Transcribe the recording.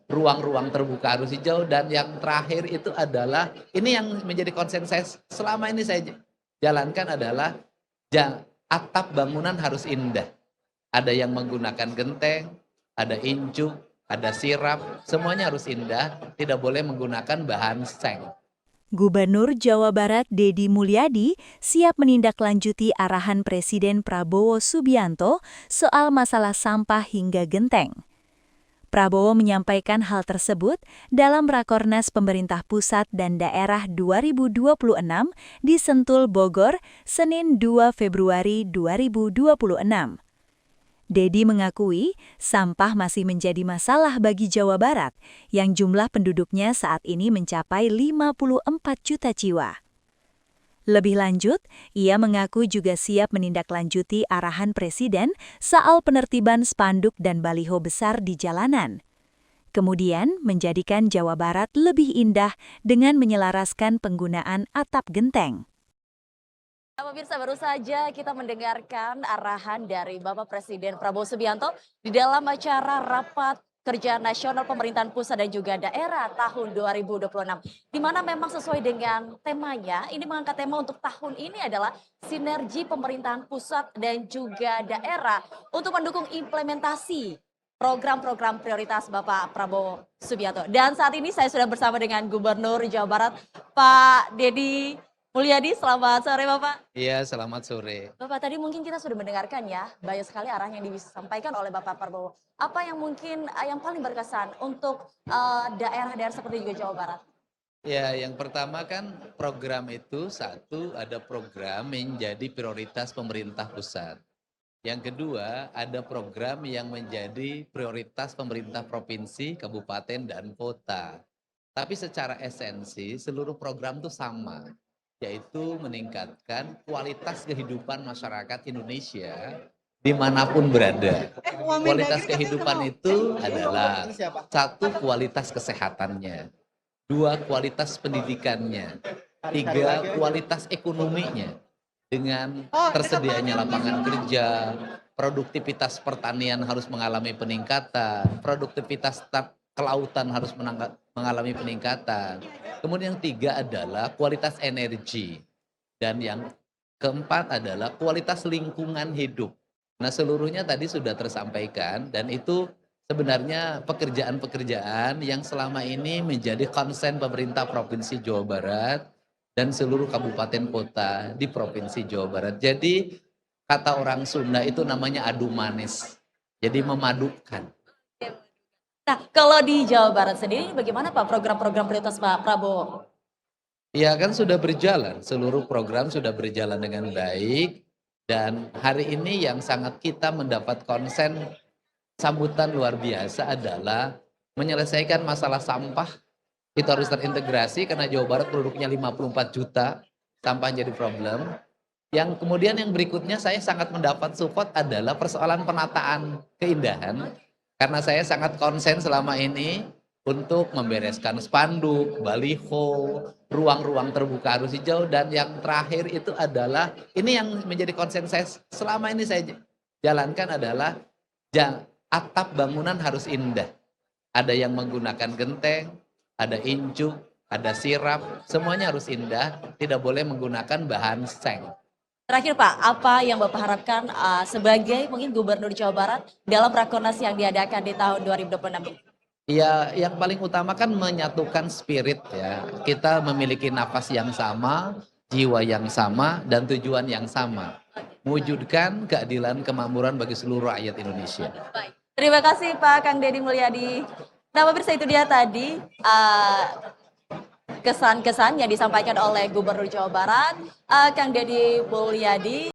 ruang-ruang terbuka arus hijau, dan yang terakhir itu adalah, ini yang menjadi konsen saya selama ini saya jalankan adalah atap bangunan harus indah. Ada yang menggunakan genteng, ada injuk, ada sirap, semuanya harus indah, tidak boleh menggunakan bahan seng. Gubernur Jawa Barat Deddy Mulyadi siap menindaklanjuti arahan Presiden Prabowo Subianto soal masalah sampah hingga genteng. Prabowo menyampaikan hal tersebut dalam Rakornas Pemerintah Pusat dan Daerah 2026 di Sentul, Bogor, Senin 2 Februari 2026. Deddy mengakui sampah masih menjadi masalah bagi Jawa Barat yang jumlah penduduknya saat ini mencapai 54 juta jiwa. Lebih lanjut, ia mengaku juga siap menindaklanjuti arahan Presiden soal penertiban spanduk dan baliho besar di jalanan. Kemudian, menjadikan Jawa Barat lebih indah dengan menyelaraskan penggunaan atap genteng. Pemirsa, baru saja kita mendengarkan arahan dari Bapak Presiden Prabowo Subianto di dalam acara Rapat Kerja Nasional Pemerintahan Pusat dan juga Daerah tahun 2026. Di mana memang sesuai dengan temanya, ini mengangkat tema untuk tahun ini adalah sinergi pemerintahan pusat dan juga daerah untuk mendukung implementasi program-program prioritas Bapak Prabowo Subianto. Dan saat ini saya sudah bersama dengan Gubernur Jawa Barat, Pak Deddy Mulyadi. Selamat sore Bapak. Iya, selamat sore. Bapak, tadi mungkin kita sudah mendengarkan ya, banyak sekali arah yang disampaikan oleh Bapak Prabowo. Apa yang mungkin yang paling berkesan untuk daerah-daerah seperti juga Jawa Barat? Ya, yang pertama kan program itu satu, ada program menjadi prioritas pemerintah pusat. Yang kedua, ada program yang menjadi prioritas pemerintah provinsi, kabupaten, dan kota. Tapi secara esensi, seluruh program itu sama, yaitu meningkatkan kualitas kehidupan masyarakat Indonesia dimanapun berada. Kualitas kehidupan itu adalah satu, kualitas kesehatannya, dua, kualitas pendidikannya, tiga, kualitas ekonominya, dengan tersedianya lapangan kerja, produktivitas pertanian harus mengalami peningkatan, produktivitas kelautan harus mengalami peningkatan. Kemudian yang tiga adalah kualitas energi. Dan yang keempat adalah kualitas lingkungan hidup. Nah, seluruhnya tadi sudah tersampaikan, dan itu sebenarnya pekerjaan-pekerjaan yang selama ini menjadi konsen pemerintah Provinsi Jawa Barat dan seluruh kabupaten kota di Provinsi Jawa Barat. Jadi kata orang Sunda itu namanya adu manis. Jadi memadukan. Nah, kalau di Jawa Barat sendiri bagaimana Pak program-program prioritas Pak Prabowo? Ya kan sudah berjalan, seluruh program sudah berjalan dengan baik, dan hari ini yang sangat kita mendapat konsen sambutan luar biasa adalah menyelesaikan masalah sampah. Itu harus terintegrasi karena Jawa Barat penduduknya 54 juta, sampah jadi problem. Yang kemudian yang berikutnya saya sangat mendapat support adalah persoalan penataan keindahan, karena saya sangat konsen selama ini untuk membereskan spanduk, baliho, ruang-ruang terbuka arus hijau, dan yang terakhir itu adalah, ini yang menjadi konsen saya selama ini saya jalankan adalah atap bangunan harus indah. Ada yang menggunakan genteng, ada injuk, ada sirap, semuanya harus indah, tidak boleh menggunakan bahan seng. Terakhir Pak, apa yang Bapak harapkan sebagai mungkin Gubernur Jawa Barat dalam Rakornas yang diadakan di tahun 2026 ini? Ya, yang paling utama kan menyatukan spirit ya. Kita memiliki nafas yang sama, jiwa yang sama, dan tujuan yang sama. Mewujudkan keadilan kemakmuran bagi seluruh rakyat Indonesia. Baik. Terima kasih Pak Kang Deddy Mulyadi. Nah, pemirsa, itu dia tadi kesan-kesan yang disampaikan oleh Gubernur Jawa Barat, Kang Deddy Mulyadi.